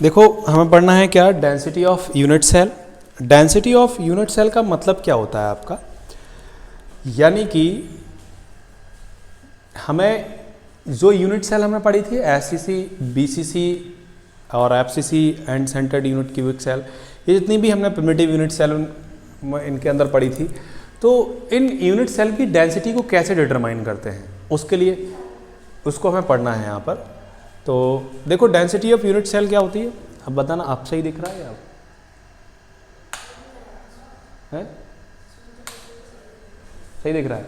देखो हमें पढ़ना है क्या, density of unit cell. Density of unit cell का मतलब क्या होता है आपका, यानी कि हमें जो यूनिट सेल हमने पढ़ी थी एससीसी, बीसीसी और FCC end centred unit cubic cell, ये जितनी भी हमने प्रिमिटिव यूनिट सेल इनके अंदर पढ़ी थी, तो इन यूनिट सेल की डेंसिटी को कैसे डिटरमाइन करते हैं, उसके लिए उसको हमें पढ़ना है यहाँ पर। तो देखो डेंसिटी ऑफ यूनिट सेल क्या होती है, अब बताना, आप सही दिख रहा है आप है? सही दिख रहा है।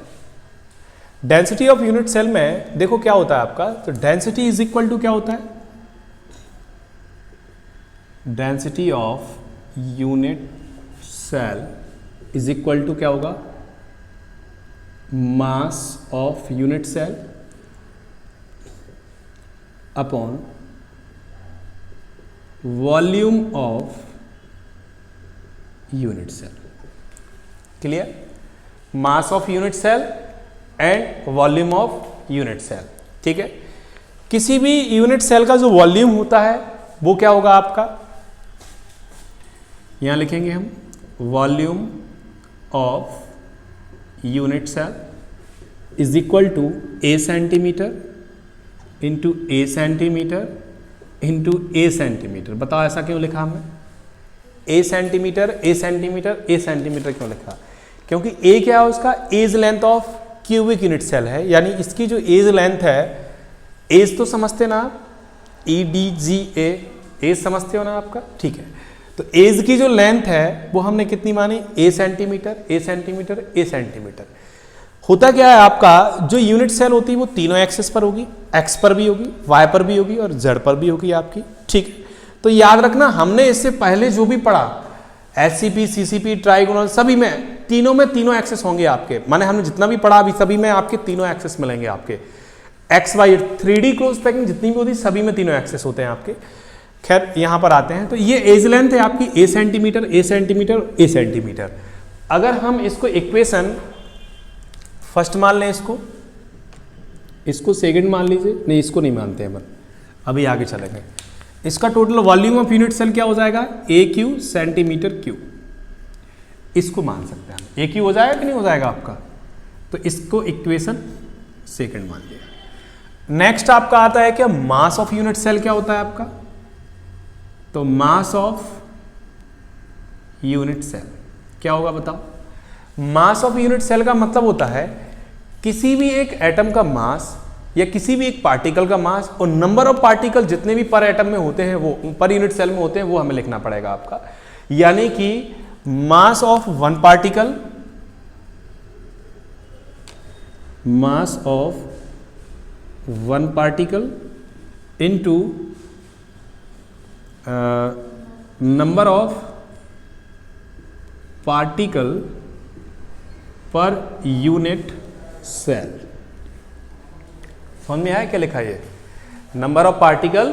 डेंसिटी ऑफ यूनिट सेल में देखो क्या होता है आपका, तो डेंसिटी इज इक्वल टू क्या होता है, density of unit cell is equal to क्या होगा, mass of unit cell upon volume of unit cell. Clear? Mass of unit cell and volume of unit cell. ठीक है, किसी भी यूनिट सेल का जो वॉल्यूम होता है वो क्या होगा आपका, यहां लिखेंगे हम volume of unit cell is equal to a centimetre into a centimetre into a centimetre. बताओ ऐसा क्यों लिखा हमने, a centimetre a centimetre a centimetre क्यों लिखा, क्योंकि ए क्या है उसका, edge length of cubic unit cell है, यानी इसकी जो एज लेंथ है, एज तो समझते ना आप, ई डी जी ए, एज समझते हो ना आपका, ठीक है। तो एज की जो लेंथ है वो हमने कितनी मानी, a centimetre a centimetre a centimetre. होता क्या है आपका, जो यूनिट सेल होती है वो तीनों एक्सिस पर होगी, एक्स पर भी होगी, वाई पर भी होगी और जेड पर भी होगी आपकी, ठीक है। तो याद रखना हमने इससे पहले जो भी पढ़ा एससीपी, सीसीपी, ट्राइगोनल, सभी में तीनों एक्सेस होंगे आपके, माने हमने जितना भी पढ़ा अभी सभी में आपके तीनों एक्सेस मिलेंगे आपके, x Y 3D close packing जितनी भी होती सभी में तीनों एक्सेस होते हैं आपके। खैर यहां पर आते हैं, तो ये एज लेंथ है आपकी a centimetre a centimetre a centimetre. अगर हम इसको इक्वेशन फर्स्ट मान लें, इसको सेकंड मान लीजिए, नहीं इसको नहीं मानते हैं, अभी आगे चलेंगे। इसका total volume of unit cell क्या हो जाएगा, ए क्यू सेंटीमीटर क्यू, इसको मान सकते हैं हम, ए क्यू हो जाएगा कि नहीं हो जाएगा आपका, तो इसको इक्वेशन सेकंड मान लिया। नेक्स्ट आपका आता है क्या, मास ऑफ यूनिट सेल क्या होता है आपका, तो मास ऑफ यूनिट सेल क्या होगा बताओ। मास ऑफ यूनिट सेल का मतलब होता है किसी भी एक एटम का मास या किसी भी एक पार्टिकल का मास और नंबर ऑफ पार्टिकल जितने भी पर एटम में होते हैं, वो पर यूनिट सेल में होते हैं, वो हमें लिखना पड़ेगा आपका। यानी कि mass of one particle, mass of one particle into number of particle per unit cell. समझ में आया क्या लिखा है, ये number of particle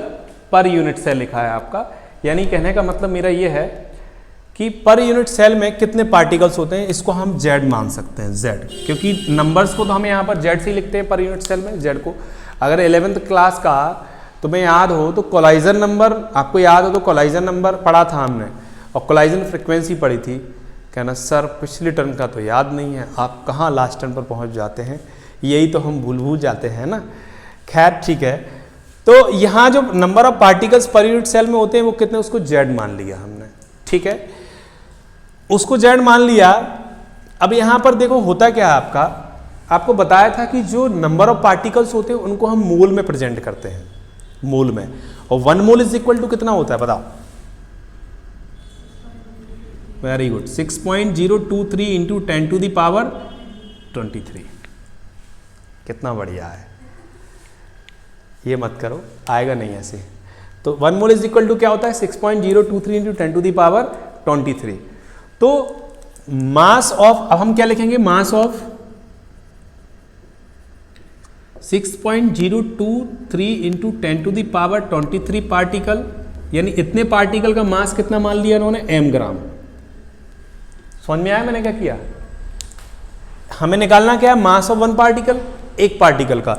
per unit cell लिखा है आपका। यानी कहने का मतलब मेरा ये है कि पर यूनिट सेल में कितने पार्टिकल्स होते हैं, इसको हम जेड मान सकते हैं, जेड, क्योंकि नंबर्स को तो हम यहाँ पर जेड से लिखते हैं पर यूनिट सेल में, जेड को। अगर 11th क्लास का तुम्हें याद हो तो कोलाइजन नंबर, आपको याद हो तो कोलाइजन नंबर पढ़ा था हमने, और कोलाइजन फ्रिक्वेंसी पढ़ी थी। कहना सर पिछली टर्म का तो याद नहीं है, आप कहाँ लास्ट टर्म पर पहुँच जाते हैं, यही तो हम भूल जाते हैं ना। खैर ठीक है, तो यहाँ जो number of particles per unit cell में होते हैं वो कितने, उसको जेड मान लिया हमने, ठीक है, उसको जेड मान लिया। अब यहाँ पर देखो होता क्या है आपका, आपको बताया था कि जो नंबर ऑफ पार्टिकल्स होते हैं उनको हम मोल में प्रेजेंट करते हैं, मोल में, और 1 मोल इज इक्वल टू कितना होता है बताओ, very good, 6.023 into 10 to the power 23। कितना बढ़िया है, ये मत करो, आएगा नहीं ऐसे। तो 1 मोल इज इक्वल टू क्या होता है, 6.023 इंटू 10 टू द पावर 23। तो मास ऑफ, अब हम क्या लिखेंगे, mass of 6.023 into 10 to the power 23 particle, यानी इतने पार्टिकल का मास कितना मान लिया उन्होंने, m ग्राम। समझ में आया मैंने क्या किया, हमें निकालना क्या है, मास ऑफ वन पार्टिकल, एक पार्टिकल का,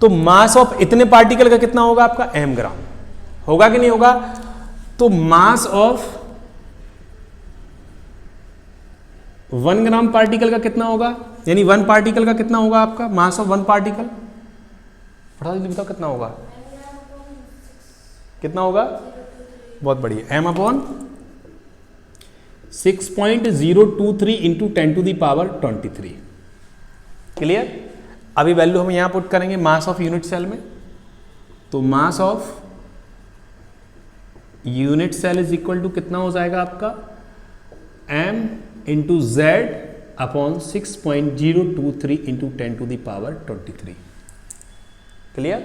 तो मास ऑफ इतने पार्टिकल का कितना होगा आपका, m ग्राम, होगा कि नहीं होगा। तो मास ऑफ 1 ग्राम पार्टिकल का कितना होगा, यानी 1 पार्टिकल का कितना होगा आपका मास ऑफ 1 पार्टिकल, फटाफट जल्दी बताओ कितना होगा, कितना होगा, बहुत बढ़िया, m अपॉन 6.023 इंटू 10⁻23। क्लियर। अभी वैल्यू हम यहां पुट करेंगे मास ऑफ यूनिट सेल में, तो mass of unit cell is equal to कितना हो जाएगा आपका m into Z upon 6.023 into 10⁻23। Clear.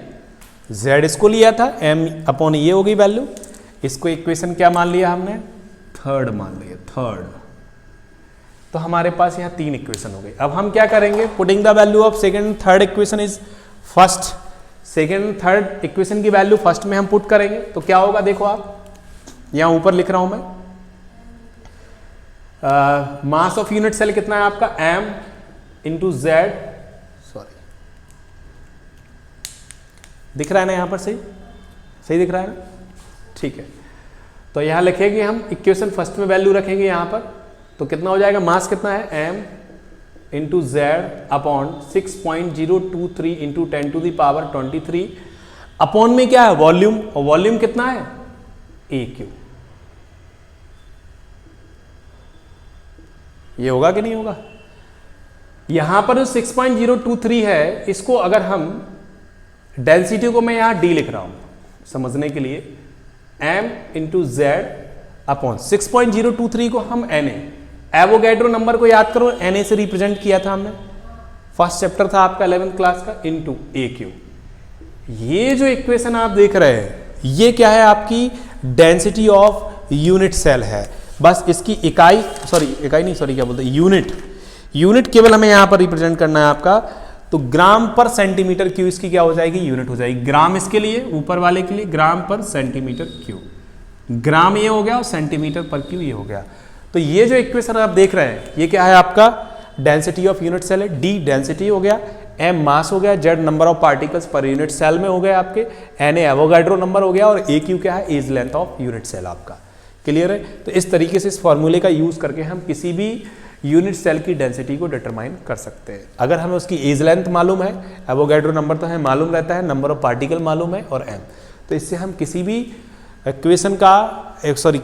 z इसको लिया था, m अपॉन ये हो गई वैल्यू, इसको इक्वेशन क्या मान लिया हमने, थर्ड मान लिया, थर्ड। तो हमारे पास यहाँ 3 इक्वेशन हो गई। अब हम क्या करेंगे, putting the value of second and third equation is first, second and third equation की वैल्यू फर्स्ट में हम पुट करेंगे, तो क्या होगा देखो आप, यहां ऊपर लिख रहा हूं मैं, मास ऑफ यूनिट सेल कितना है आपका m इंटू जेड, सॉरी दिख रहा है ना यहां पर, सही सही दिख रहा है ना, ठीक है। तो यहां लिखेंगे हम इक्वेशन फर्स्ट में वैल्यू रखेंगे यहां पर, तो कितना हो जाएगा, मास कितना है m into Z upon 6.023 into 10⁻23, upon में क्या है वॉल्यूम, और वॉल्यूम कितना है AQ। ये होगा कि नहीं होगा, यहां पर जो 6.023 है, इसको अगर हम डेंसिटी को मैं यहां D लिख रहा हूं समझने के लिए, m इंटू जेड अपॉन 6.023 को हम Na, एवोगैड्रो नंबर को याद करो, Na से रिप्रेजेंट किया था हमने, फर्स्ट चैप्टर था आपका 11th क्लास का, इनटू AQ। ये जो इक्वेशन आप देख रहे हैं, ये क्या है, आपकी डेंसिटी ऑफ यूनिट सेल है। बस इसकी इकाई नहीं, क्या बोलते हैं, यूनिट केवल हमें यहां पर रिप्रेजेंट करना है आपका, तो ग्राम पर सेंटीमीटर क्यू इसकी क्या हो जाएगी, यूनिट हो जाएगी। ग्राम इसके लिए, ऊपर वाले के लिए ग्राम पर सेंटीमीटर क्यू, ग्राम ये हो गया और सेंटीमीटर पर क्यू ये हो गया। तो ये जो इक्वेशन आप देख रहे हैं, ये क्या है आपका डेंसिटी ऑफ यूनिट सेल है, डी डेंसिटी हो गया, m मास हो गया, z number of particles per unit cell में हो गए आपके, Na एवोगैड्रो नंबर हो गया, और AQ क्या है, edge length of unit cell आपका। क्लियर है। तो इस तरीके से इस फॉर्मूले का यूज करके हम किसी भी यूनिट सेल की डेंसिटी को डिटरमाइन कर सकते हैं। अगर हमें उसकी एज लेंथ मालूम है, एवोगैड्रो नंबर तो हमें मालूम रहता है, नंबर ऑफ पार्टिकल मालूम है, और m, तो इससे हम किसी भी इक्वेशन का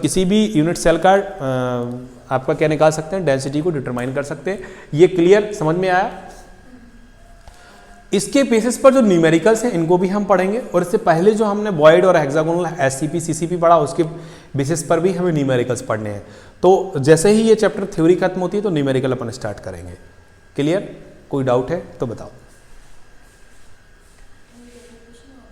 किसी भी यूनिट सेल का आपका क्या निकाल सकते हैं, डेंसिटी को डिटरमाइन कर सकते हैं। ये क्लियर समझ में आया। इसके बेसिस पर जो न्यूमेरिकल्स हैं इनको भी हम पढ़ेंगे, और इससे पहले जो हमने वॉइड और हेक्सागोनल SCP CCP पढ़ा, उसके बेसिस पर भी हमें न्यूमेरिकल्स पढ़ने हैं। तो जैसे ही ये चैप्टर थ्योरी खत्म होती है तो न्यूमेरिकल अपन स्टार्ट करेंगे। क्लियर, कोई डाउट है तो बताओ।